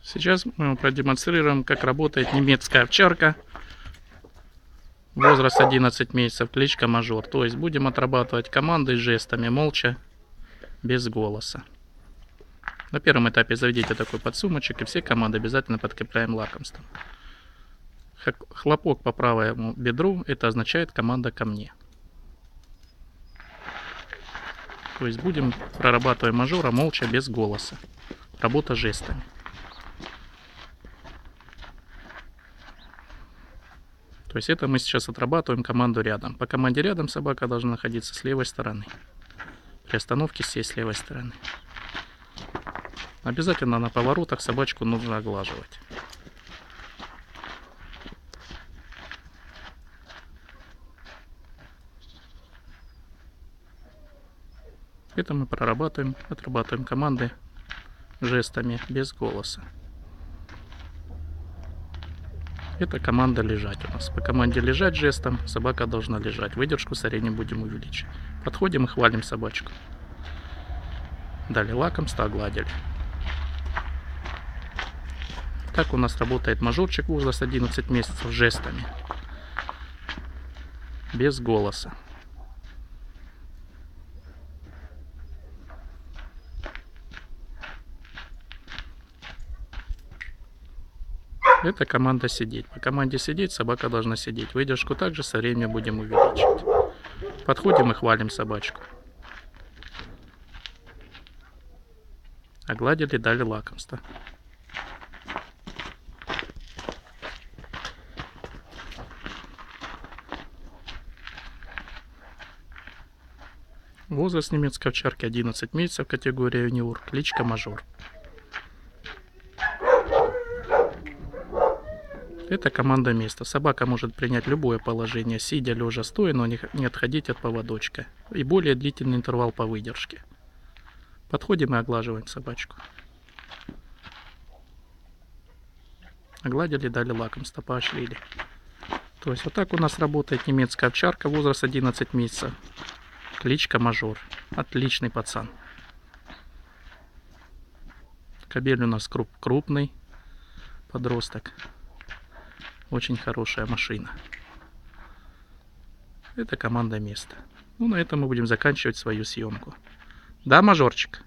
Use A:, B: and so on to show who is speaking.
A: Сейчас мы вам продемонстрируем, как работает немецкая овчарка. Возраст 11 месяцев, кличка Мажор. То есть будем отрабатывать команды жестами, молча, без голоса. На первом этапе заведите такой подсумочек, и все команды обязательно подкрепляем лакомством. Хлопок по правому бедру — это означает команда ко мне. То есть будем прорабатывать Мажора молча, без голоса. Работа жестами. То есть это мы сейчас отрабатываем команду рядом. По команде рядом собака должна находиться с левой стороны. При остановке сесть с левой стороны. Обязательно на поворотах собачку нужно оглаживать. Это мы отрабатываем команды жестами, без голоса. Это команда лежать у нас. По команде лежать жестом собака должна лежать. Выдержку среднюю будем увеличивать. Подходим и хвалим собачку. Дали лакомство, огладили. Так у нас работает Мажорчик, возраст 11 месяцев, жестами. Без голоса. Это команда сидеть. По команде сидеть собака должна сидеть. Выдержку также со временем будем увеличивать. Подходим и хвалим собачку. Огладили, дали лакомство. Возраст немецкой овчарки 11 месяцев, категория юниор, кличка Мажор. Это команда места. Собака может принять любое положение, сидя, лежа, стоя, но не отходить от поводочка. И более длительный интервал по выдержке. Подходим и оглаживаем собачку. Огладили, дали лакомство, поощрили. То есть вот так у нас работает немецкая овчарка, возраст 11 месяцев. Кличка Мажор. Отличный пацан. Кобель у нас крупный подросток. Очень хорошая машина. Это команда места. Ну, на этом мы будем заканчивать свою съемку. Да, Мажорчик?